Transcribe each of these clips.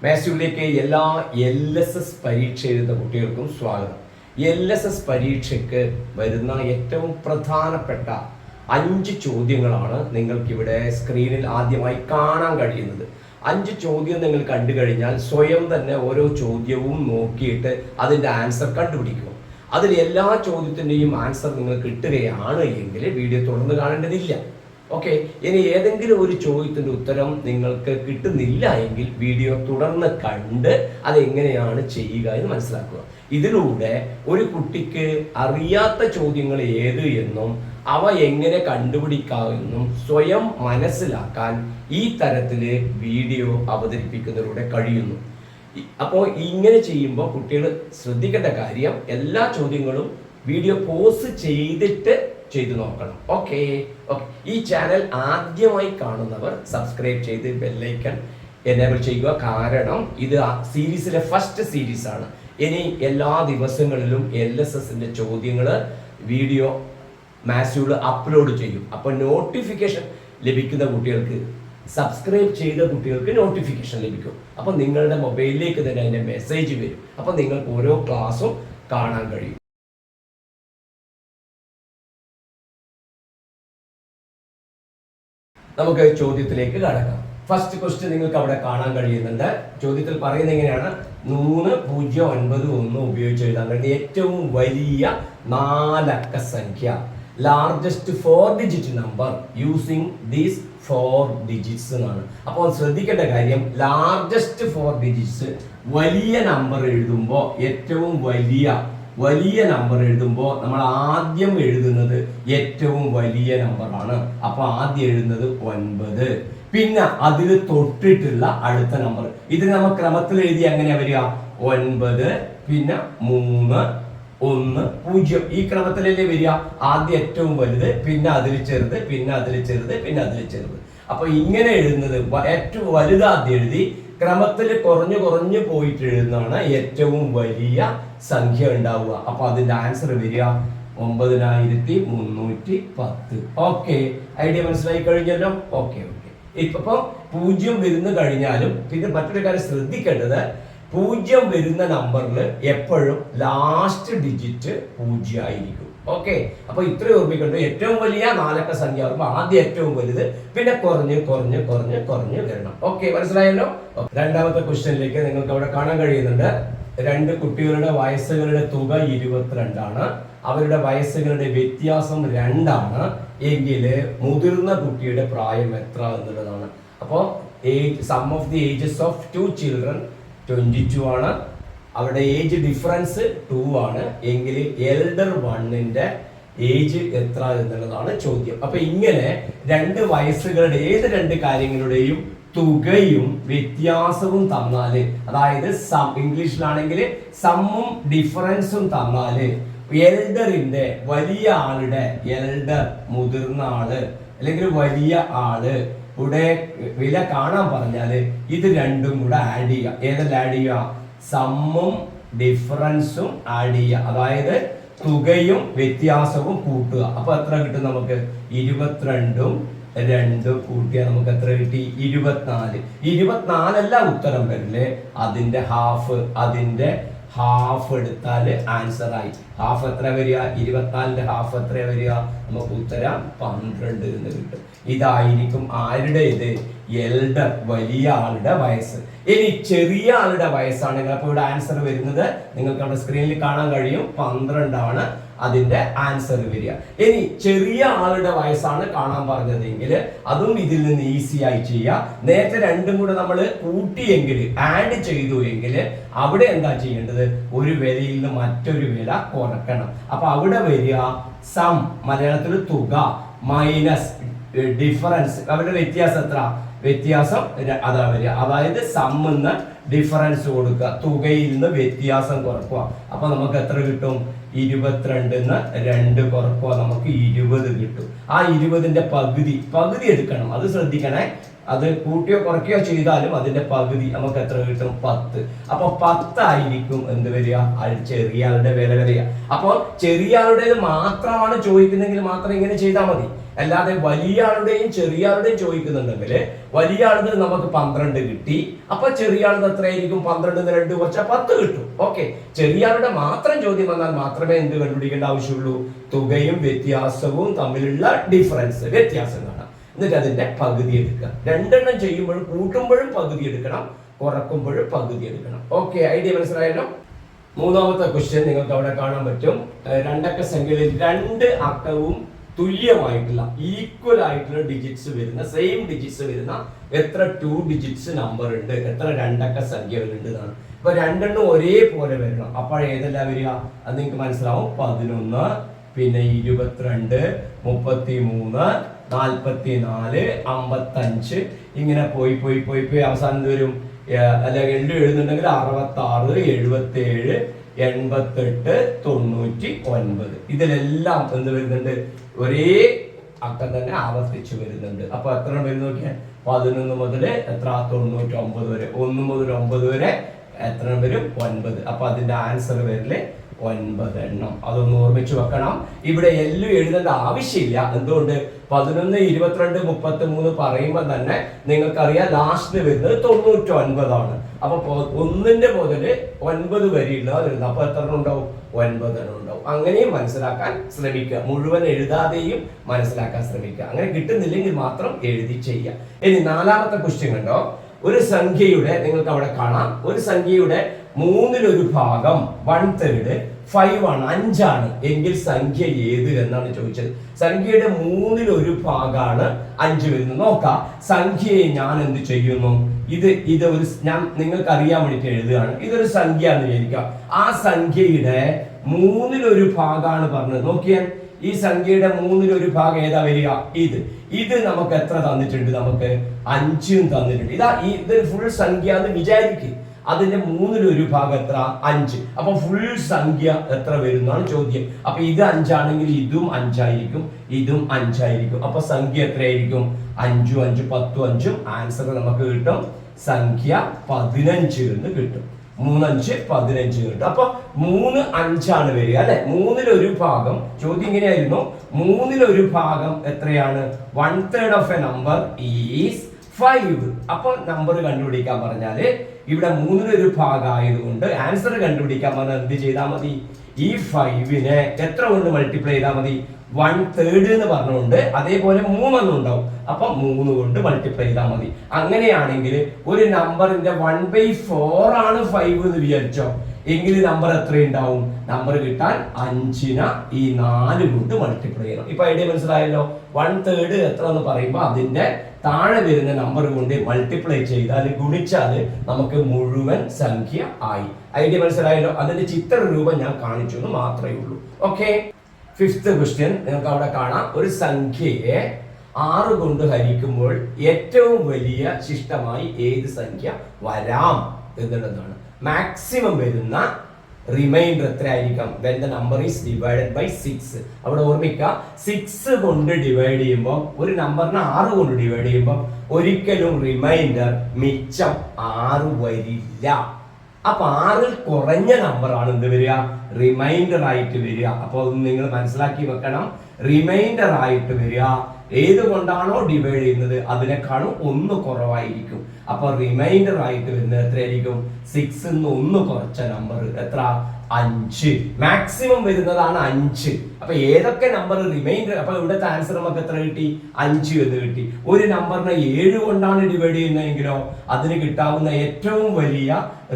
മാത്സിലേക്ക് എല്ലാ LSS പരീക്ഷ എഴുതുന്ന കുട്ടികൾക്കും സ്വാഗതം. LSS പരീക്ഷയ്ക്ക് വരുന്ന ഏറ്റവും പ്രധാനപ്പെട്ട 5 ചോദ്യങ്ങളാണ് നിങ്ങൾക്കിവിടെ സ്ക്രീനിൽ ആദ്യമായി കാണാൻ കഴിയുന്നത്. 5 ചോദ്യം നിങ്ങൾ കണ്ടു കഴിഞ്ഞാൽ സ്വയം തന്നെ ഓരോ ചോദ്യവും നോക്കിയിട്ട് അതിൻ്റെ ആൻസർ കണ്ടുപിടിക്കുക. അതിൽ എല്ലാ ചോദ്യത്തിൻ്റെയും ആൻസർ നിങ്ങൾ കിട്ടുകയാണ് എങ്കിൽ വീഡിയോ തുടർന്ന് കാണേണ്ടതില്ല. ഓക്കെ, ഇനി ഏതെങ്കിലും ഒരു ചോദ്യത്തിൻ്റെ ഉത്തരം നിങ്ങൾക്ക് കിട്ടുന്നില്ല എങ്കിൽ വീഡിയോ തുടർന്ന് കണ്ട് അതെങ്ങനെയാണ് ചെയ്യുക എന്ന് മനസ്സിലാക്കുക. ഇതിലൂടെ ഒരു കുട്ടിക്ക് അറിയാത്ത ചോദ്യങ്ങൾ ഏത് എന്നും അവ എങ്ങനെ കണ്ടുപിടിക്കാമെന്നും സ്വയം മനസ്സിലാക്കാൻ ഈ തരത്തിൽ വീഡിയോ അവതരിപ്പിക്കുന്നതിലൂടെ കഴിയുന്നു. അപ്പോൾ ഇങ്ങനെ ചെയ്യുമ്പോൾ കുട്ടികൾ ശ്രദ്ധിക്കേണ്ട കാര്യം, എല്ലാ ചോദ്യങ്ങളും വീഡിയോ പോസ് ചെയ്തിട്ട് ചെയ്തു നോക്കണം. ഓക്കെ. ഈ ചാനൽ ആദ്യമായി കാണുന്നവർ സബ്സ്ക്രൈബ് ചെയ്ത് ബെല്ലൈക്കൺ എനേബിൾ ചെയ്യുക. കാരണം ഇത് സീരീസിലെ ഫസ്റ്റ് സീരീസ് ആണ്. ഇനി എല്ലാ ദിവസങ്ങളിലും LSSന്റെ ചോദ്യങ്ങൾ വീഡിയോ മാത്സ്യൂൾ അപ്ലോഡ് ചെയ്യും. അപ്പോൾ നോട്ടിഫിക്കേഷൻ ലഭിക്കുന്ന കുട്ടികൾക്ക്, സബ്സ്ക്രൈബ് ചെയ്ത കുട്ടികൾക്ക് നോട്ടിഫിക്കേഷൻ ലഭിക്കും. അപ്പോൾ നിങ്ങളുടെ മൊബൈലിലേക്ക് തന്നെ അതിൻ്റെ മെസ്സേജ് വരും. അപ്പോൾ നിങ്ങൾക്ക് ഓരോ ക്ലാസ്സും കാണാൻ കഴിയും. നമുക്ക് ചോദ്യത്തിലേക്ക് കടക്കാം. ഫസ്റ്റ് ക്വസ്റ്റ്യൻ നിങ്ങൾക്ക് അവിടെ കാണാൻ കഴിയുന്നുണ്ട്. ചോദ്യത്തിൽ പറയുന്നത് എങ്ങനെയാണ്? 3091 ഉപയോഗിച്ച് എഴുതാൻ കഴിയുന്ന ഏറ്റവും വലിയ 4 അക്ക സംഖ്യ, largest 4 digit number using these 4 digits എന്നാണ്. അപ്പോൾ ശ്രദ്ധിക്കേണ്ട കാര്യം, ലാർജസ്റ്റ് 4 ഡിജിറ്റ്സ് വലിയ നമ്പർ എഴുതുമ്പോൾ, ഏറ്റവും വലിയ നമ്പർ എഴുതുമ്പോൾ നമ്മൾ ആദ്യം എഴുതുന്നത് ഏറ്റവും വലിയ നമ്പറാണ്. അപ്പൊ ആദ്യം എഴുതുന്നത് 9, പിന്നെ അതിൽ തൊട്ടിട്ടുള്ള അടുത്ത നമ്പർ. ഇത് നമ്മൾ ക്രമത്തിൽ എഴുതി എങ്ങനെയാ വരിക? 9, പിന്നെ 3, 1, 0. ഈ ക്രമത്തിലല്ലേ വരിക? ആദ്യം ഏറ്റവും വലുത്, പിന്നെ അതിൽ ചെറുത്, പിന്നെ അതിൽ ചെറുത്, പിന്നെ അതിൽ ചെറുത്. അപ്പൊ ഇങ്ങനെ എഴുതുന്നത് ഏറ്റവും വലുത് ആദ്യം എഴുതി ക്രമത്തിൽ കുറഞ്ഞു പോയിട്ട് എഴുതുന്നതാണ് ഏറ്റവും വലിയ സംഖ്യ ഉണ്ടാവുക. അപ്പൊ അതിന്റെ ആൻസർ വരിക 9310. ഓക്കെ, ഐഡിയ മനസ്സിലായി കഴിഞ്ഞല്ലോ. ഓക്കെ. ഇപ്പൊ 0 വരുന്ന കഴിഞ്ഞാലും പിന്നെ മറ്റൊരു കാര്യം ശ്രദ്ധിക്കേണ്ടത്, 0 വരുന്ന നമ്പറിൽ എപ്പോഴും ലാസ്റ്റ് ഡിജിറ്റ് 0 ആയിരിക്കും. ഓക്കെ, അപ്പൊ ഇത്രയും ഓർമ്മിക്കേണ്ടത്. ഏറ്റവും വലിയ 4 അക്ക സംഖ്യ ആകുമ്പോൾ ആദ്യം ഏറ്റവും വലുത്, പിന്നെ കുറഞ്ഞ് വരണം. ഓക്കെ, മനസ്സിലായല്ലോ. രണ്ടാമത്തെ ക്വസ്റ്റ്യനിലേക്ക് നിങ്ങൾക്ക് അവിടെ കാണാൻ കഴിയുന്നുണ്ട്. 2 കുട്ടികളുടെ വയസ്സുകളുടെ തുക 22 ആണ്. അവരുടെ വയസ്സുകളുടെ വ്യത്യാസം 2 ആണ് എങ്കിൽ മുതിർന്ന കുട്ടിയുടെ പ്രായം എത്ര എന്നുള്ളതാണ്. അപ്പോൾ sum of the ages of 2 children 22 ആണ്. അവരുടെ ഏജ് ഡിഫറൻസ് 2 ആണ് എങ്കിൽ എൽഡർ 1ന്റെ ഏജ് എത്ര എന്നുള്ളതാണ് ചോദ്യം. അപ്പൊ ഇങ്ങനെ 2 വയസ്സുകളുടെ ഏത് 2 കാര്യങ്ങളുടെയും തുകയും വ്യത്യാസവും തന്നാല്, അതായത് ഇംഗ്ലീഷിലാണെങ്കിൽ സമ്മും ഡിഫറൻസും തന്നാല്, എൽഡറിന്റെ വലിയ ആളുടെ, എൽഡർ മുതിർന്ന ആള് അല്ലെങ്കിൽ വലിയ ആള് ഇവിടെ വില കാണാൻ പറഞ്ഞാല് ഇത് രണ്ടും കൂടെ ആഡ് ചെയ്യുക. ഏതെല്ലാം ആഡ് ചെയ്യുക? സമ്മും ഡിഫറൻസും ആഡ് ചെയ്യുക. അതായത് തുകയും വ്യത്യാസവും കൂട്ടുക. അപ്പൊ എത്ര കിട്ടും നമുക്ക്? 22ഉം 2 കൂട്ടിയാൽ നമുക്ക് എത്ര കിട്ടി? 24. 24 അല്ല ഉത്തരം വരില്ലേ, അതിന്റെ ഹാഫ് എടുത്താൽ ആൻസർ ആയി. ഹാഫ് എത്ര വരിക? 24ന്റെ ഹാഫ് എത്ര വരിക? നമുക്ക് ഉത്തരം 12 എന്ന് കിട്ടും. ഇതായിരിക്കും ആരുടെ? ഇത് എൽഡർ, വലിയ ആളുടെ വയസ്സ്. ഇനി ചെറിയ ആളുടെ വയസ്സാണെങ്കിൽ അപ്പോൾ ഇവിടെ ആൻസർ വരുന്നത് നിങ്ങൾക്ക് അവിടെ സ്ക്രീനിൽ കാണാൻ കഴിയും, 12 ആണ് അതിന്റെ ആൻസർ വരിക. ഇനി ചെറിയ ആളുടെ വയസ്സാണ് കാണാൻ പറഞ്ഞതെങ്കിൽ അതും ഇതിൽ നിന്ന് ഈസി ആയി ചെയ്യാം. നേരത്തെ രണ്ടും കൂടെ നമ്മൾ കൂട്ടിയെങ്കിൽ, ആഡ് ചെയ്തു എങ്കിൽ അവിടെ എന്താ ചെയ്യേണ്ടത്? ഒരു വിലയിൽ നിന്ന് മറ്റൊരു വില കുറക്കണം. അപ്പൊ അവിടെ വരിക സം, മലയാളത്തിൽ തുക, മൈനസ് ഡിഫറൻസ്. അവരുടെ വ്യത്യാസം എത്ര? വ്യത്യാസം അതാ വരിക. അതായത് സമ്മിന്ന് ഡിഫറൻസ് കൊടുക്കുക, തുകയിൽ നിന്ന് വ്യത്യാസം കുറക്കുക. അപ്പൊ നമുക്ക് എത്ര കിട്ടും? 22ന്ന് 2 കുറക്കുക, നമുക്ക് 20 കിട്ടും. ആ 20ന്റെ പകുതി എടുക്കണം, അത് ശ്രദ്ധിക്കണേ. അത് കൂട്ടിയോ കുറയ്ക്കുകയോ ചെയ്താലും അതിന്റെ പകുതി നമുക്ക് എത്ര കിട്ടും? 10. അപ്പൊ 10 ആയിരിക്കും എന്ത് വരിക? ചെറിയ ആളുടെ വില വരിക. അപ്പോൾ ചെറിയ ആളുടേത് മാത്രമാണ് ചോദിക്കുന്നെങ്കിൽ മാത്രം ഇങ്ങനെ ചെയ്താൽ മതി. അല്ലാതെ വലിയ ആളുടെയും ചെറിയ ആളുടെയും ചോദിക്കുന്നുണ്ടെങ്കിൽ വലിയ ആളുടെ നമുക്ക് 12 കിട്ടി, അപ്പൊ ചെറിയ ആളുടെ എത്രയായിരിക്കും? 12 2 കുറച്ചാൽ 10 കിട്ടും. ഓക്കെ, ചെറിയ ആളുടെ മാത്രം ചോദ്യം വന്നാൽ മാത്രമേ എന്ത് കണ്ടുപിടിക്കേണ്ട ആവശ്യമുള്ളൂ? തുകയും വ്യത്യാസവും തമ്മിലുള്ള ഡിഫറൻസ്, വ്യത്യാസം കാണാം. എന്നിട്ട് അതിന്റെ പകുതി എടുക്കുക. രണ്ടെണ്ണം ചെയ്യുമ്പോഴും കൂട്ടുമ്പോഴും പകുതി എടുക്കണം, കുറക്കുമ്പോഴും പകുതി എടുക്കണം. ഓക്കെ, ഐഡിയ മനസ്സിലായല്ലോ? മൂന്നാമത്തെ ക്വസ്റ്റ്യൻ നിങ്ങൾക്ക് അവിടെ കാണാൻ പറ്റും. രണ്ടക്ക സംഖ്യയിൽ 2 അക്കവും തുല്യമായിട്ടുള്ള ഈക്വൽ ആയിട്ടുള്ള ഡിജിറ്റ്സ് വരുന്ന, സെയിം ഡിജിറ്റ്സ് വരുന്ന എത്ര 2 ഡിജിറ്റ്സ് നമ്പർ ഉണ്ട്, എത്ര രണ്ടക്ക സംഖ്യകളുണ്ട് എന്നാണ്. അപ്പൊ രണ്ടെണ്ണം ഒരേപോലെ വരണം. അപ്പോൾ ഏതെല്ലാം വരിക അത് നിങ്ങൾക്ക് മനസ്സിലാവും. 11, പിന്നെ 22, 33, 44, 55 ഇങ്ങനെ പോയി പോയി പോയി പോയി അവസാനം വരും. അല്ലെങ്കിൽ എഴുതുന്നുണ്ടെങ്കിൽ 66, 77, 88, 99 ഇതിലെല്ലാം എന്ത് വരുന്നുണ്ട്? ഒരേ അക്കം തന്നെ ആവർത്തിച്ച് വരുന്നുണ്ട്. അപ്പൊ എത്ര വരുന്നു നോക്കിയാൽ 11 മുതൽ എത്ര 99 വരെ, 1 മുതൽ 9 വരെ എത്ര വരും? 9. അപ്പൊ അതിന്റെ ആൻസർ വരില്ലേ 9 എണ്ണം. അതൊന്ന് ഓർമ്മിച്ച് വെക്കണം. ഇവിടെ എല്ലാം എഴുതേണ്ട ആവശ്യമില്ല. എന്തുകൊണ്ട്? 11, 22, 33 പറയുമ്പോൾ തന്നെ നിങ്ങൾക്കറിയാം ലാസ്റ്റ് വരുന്നത് 99 ആണ്. അപ്പൊ 1 മുതൽ 9 വരെയുള്ള വരുന്നത്. അപ്പൊ എത്ര ഉണ്ടാവും? 9 എണ്ണം ഉണ്ടാവും. അങ്ങനെയും മനസ്സിലാക്കാൻ ശ്രമിക്കുക. മുഴുവൻ എഴുതാതെയും മനസ്സിലാക്കാൻ ശ്രമിക്കുക. അങ്ങനെ കിട്ടുന്നില്ലെങ്കിൽ മാത്രം എഴുതി ചെയ്യുക. ഇനി നാലാമത്തെ ക്വസ്റ്റ്യൻ കണ്ടോ. ഒരു സംഖ്യയുടെ, നിങ്ങൾക്ക് അവിടെ കാണാം, ഒരു സംഖ്യയുടെ 1/3 ഭാഗം 1/3 5 ആണ്, 5 ആണ് എങ്കിൽ സംഖ്യ ഏത് എന്നാണ് ചോദിച്ചത്. സംഖ്യയുടെ 1/3 ഭാഗമാണ് 5 വരുന്നത്. നോക്കാം, സംഖ്യയെ ഞാൻ എന്ത് ചെയ്യുന്നു? ഇത് ഒരു ഞാൻ നിങ്ങൾക്ക് അറിയാൻ വേണ്ടിട്ട് എഴുതുകയാണ്. ഇതൊരു സംഖ്യ എന്ന് വിചാരിക്കാം. ആ സംഖ്യയുടെ 1/3 ഭാഗമാണ് പറഞ്ഞത്. നോക്കിയാൽ ഈ സംഖ്യയുടെ 1/3 ഭാഗം ഏതാ വരിക? ഇത് നമുക്ക് എത്ര തന്നിട്ടുണ്ട്? നമുക്ക് 5 തന്നിട്ടുണ്ട്. ഇത് ഫുൾ സംഖ്യ എന്ന് വിചാരിക്കുക. അതിന്റെ 1/3 ഭാഗം എത്ര? 5. അപ്പൊ ഫുൾ സംഖ്യ എത്ര വരുന്നതാണ് ചോദ്യം. അപ്പൊ ഇത് 5 ആണെങ്കിൽ ഇതും 5 ആയിരിക്കും, ഇതും 5 ആയിരിക്കും. അപ്പൊ സംഖ്യ എത്രയായിരിക്കും? 5, 5, 10, 5. ആൻസർ നമുക്ക് കിട്ടും സംഖ്യ 15 എന്ന് കിട്ടും. 3, 5, 15 കിട്ടും. അപ്പൊ 3, 5 ആണ് വരിക അല്ലെ. 1/3 ഭാഗം, ചോദ്യം ഇങ്ങനെയായിരുന്നു, 1/3 ഭാഗം എത്രയാണ്? 1/3 ഓഫ് എ നമ്പർ ഈസ് 5. അപ്പൊ നമ്പർ കണ്ടുപിടിക്കാൻ പറഞ്ഞാല് ഇവിടെ 1/3 ഭാഗം ആയതുകൊണ്ട് ആൻസർ കണ്ടുപിടിക്കാൻ പറഞ്ഞാൽ എന്ത് ചെയ്താൽ മതി? ഈ 5നെ എത്ര കൊണ്ട് മൾട്ടിപ്ലൈ ചെയ്താൽ മതി? 1/3 എന്ന് പറഞ്ഞുകൊണ്ട് അതേപോലെ 3 ഉണ്ടാവും. അപ്പൊ 3 കൊണ്ട് മൾട്ടിപ്ലൈ ചെയ്താൽ മതി. അങ്ങനെയാണെങ്കിൽ ഒരു നമ്പറിന്റെ 1/4 ആണ് 5 എന്ന് വിചാരിച്ചോ, എങ്കിൽ നമ്പർ എത്ര ഉണ്ടാവും? നമ്പർ കിട്ടാൻ 5നെ ഈ 4 കൊണ്ട് മൾട്ടിപ്ലൈ ചെയ്യണം. ഇപ്പൊ ഐഡിയ മനസ്സിലായല്ലോ? 1/3 എത്ര എന്ന് പറയുമ്പോൾ അതിന്റെ താഴെ വരുന്ന നമ്പർ കൊണ്ട് മൾട്ടിപ്ലൈ ചെയ്താൽ, ഗുണിച്ചാൽ നമുക്ക് മുഴുവൻ സംഖ്യ ആയി. ഐഡിയ മനസ്സിലായല്ലോ? അതിന്റെ ചിത്രരൂപം ഞാൻ കാണിച്ചു എന്ന് മാത്രമേ ഉള്ളൂ. ഓക്കെ, 5th ക്വസ്റ്റ്യൻ നിങ്ങൾക്ക് അവിടെ കാണാം. ഒരു സംഖ്യയെ 6 കൊണ്ട് ഹരിക്കുമ്പോൾ ഏറ്റവും വലിയ ശിഷ്ടമായി ഏത് സംഖ്യ വരാം എന്നുള്ളതാണ്. മാക്സിമം വരുന്ന റിമൈൻഡർ എത്ര ആയിരിക്കും? when the number is divided by 6. അവിടെ ഓർമ്മിക്കുക, 6 കൊണ്ട് ഡിവൈഡ് ചെയ്യുമ്പോൾ, ഒരു നമ്പറിനെ 6 കൊണ്ട് ഡിവൈഡ് ചെയ്യുമ്പോൾ ഒരിക്കലും റിമൈൻഡർ മിച്ചം 6 വരില്ല. അപ്പൊ 6ൽ കുറഞ്ഞ നമ്പറാണ് എന്ത് വരിക? റിമൈൻഡർ ആയിട്ട് വരിക. അപ്പൊ നിങ്ങൾ മനസ്സിലാക്കി വെക്കണം, റിമൈൻഡർ ആയിട്ട് വരിക ഏത് കൊണ്ടാണോ ഡിവൈഡ് ചെയ്യുന്നത് അതിനേക്കാളും 1 കുറവായിരിക്കും. അപ്പൊ റിമൈൻഡർ ആയിട്ട് വരുന്നത് എത്രയായിരിക്കും? 6 ന്ന് 1 കുറച്ച നമ്പർ എത്ര? 5. മാക്സിമം വരുന്നതാണ് 5. അപ്പൊ ഏതൊക്കെ നമ്പർ റിമൈൻഡർ, അപ്പൊ ഇവിടുത്തെ ആൻസർ നമുക്ക് എത്ര കിട്ടി? 5 എന്ന് കിട്ടി. ഒരു നമ്പറിനെ 7 കൊണ്ടാണ് ഡിവൈഡ് ചെയ്യുന്നതെങ്കിലോ അതിന് കിട്ടാവുന്ന ഏറ്റവും വലിയ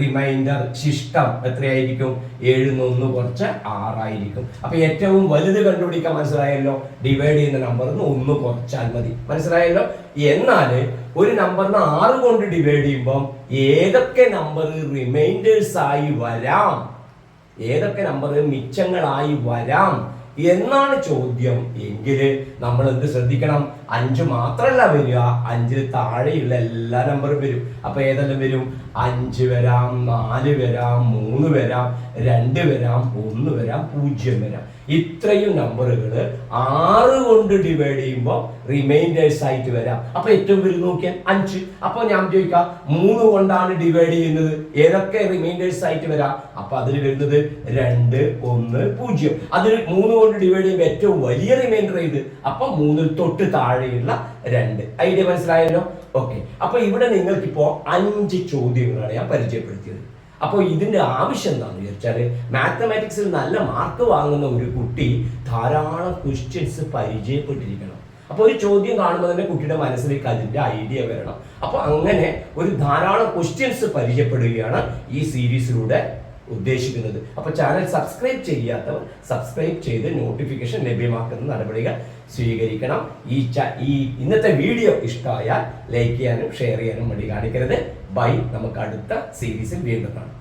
റിമൈൻഡർ ശിഷ്ടം എത്രയായിരിക്കും? 7 ന്ന് 1 കുറച്ച് 6 ആയിരിക്കും. അപ്പൊ ഏറ്റവും വലുത് കണ്ടുപിടിക്കാൻ മനസ്സിലായല്ലോ? ഡിവൈഡ് ചെയ്യുന്ന നമ്പറിന് 1 കുറച്ചാൽ മതി. മനസ്സിലായല്ലോ? എന്നാല് ഒരു നമ്പറിനെ 6 കൊണ്ട് ഡിവൈഡ് ചെയ്യുമ്പോൾ ഏതൊക്കെ നമ്പർ റിമൈൻഡേഴ്സ് ആയി വരാം, ഏതൊക്കെ നമ്പർ മിച്ചങ്ങളായി വരാം എന്നാണ് ചോദ്യം. എങ്കില് നമ്മൾ എന്ത് ശ്രദ്ധിക്കണം? 5 മാത്രല്ല വരിക, 5 താഴെയുള്ള എല്ലാ നമ്പറും വരും. അപ്പൊ ഏതെല്ലാം വരും? 5 വരാം, 4 വരാം, 3 വരാം, 2 വരാം, 1 വരാം, 0 വരാം. ഇത്രയും നമ്പറുകൾ 6 കൊണ്ട് ഡിവൈഡ് ചെയ്യുമ്പോൾ റിമൈൻഡേഴ്സ് ആയിട്ട് വരാം. അപ്പൊ ഏറ്റവും വലുത് നോക്കിയാൽ 5. അപ്പൊ ഞാൻ ചോദിക്കാം 3 കൊണ്ടാണ് ഡിവൈഡ് ചെയ്യുന്നത്, ഏതൊക്കെ റിമൈൻഡേഴ്സ് ആയിട്ട് വരാം? അപ്പൊ അതിൽ വരുന്നത് 2, 1, 0. അതിൽ 3 കൊണ്ട് ഡിവൈഡ് ചെയ്യുമ്പോൾ ഏറ്റവും വലിയ റിമൈൻഡർ ഇത്. അപ്പൊ 3 തൊട്ട് താഴെയുള്ള 2. ഐഡിയ മനസ്സിലായല്ലോ? ഓക്കെ. അപ്പൊ ഇവിടെ നിങ്ങൾക്കിപ്പോ 5 ചോദ്യങ്ങളാണ് ഞാൻ പരിചയപ്പെടുത്തിയത്. അപ്പോൾ ഇതിന്റെ ആവശ്യം എന്താണെന്ന് വിചാരിച്ചാൽ, മാത്തമാറ്റിക്സിൽ നല്ല മാർക്ക് വാങ്ങുന്ന ഒരു കുട്ടി ധാരാളം ക്വസ്റ്റ്യൻസ് പരിചയപ്പെട്ടിരിക്കണം. അപ്പോൾ ഒരു ചോദ്യം കാണുമ്പോൾ തന്നെ കുട്ടിയുടെ മനസ്സിലേക്ക് അതിന്റെ ഐഡിയ വരണം. അപ്പോൾ അങ്ങനെ ഒരു ധാരാളം ക്വസ്റ്റ്യൻസ് പരിചയപ്പെടുകയാണ് ഈ സീരീസിലൂടെ ഉദ്ദേശിക്കുന്നത്. അപ്പോൾ ചാനൽ സബ്സ്ക്രൈബ് ചെയ്യാത്തവർ സബ്സ്ക്രൈബ് ചെയ്ത് നോട്ടിഫിക്കേഷൻ ലഭ്യമാക്കുന്ന നടപടികൾ സ്വീകരിക്കണം. ഈ ഇന്നത്തെ വീഡിയോ ഇഷ്ടമായാൽ ലൈക്ക് ചെയ്യാനും ഷെയർ ചെയ്യാനും മടി കാണിക്കരുത്. ബൈ. നമുക്ക് അടുത്ത സീരീസിൽ വീണ്ടും കാണാം.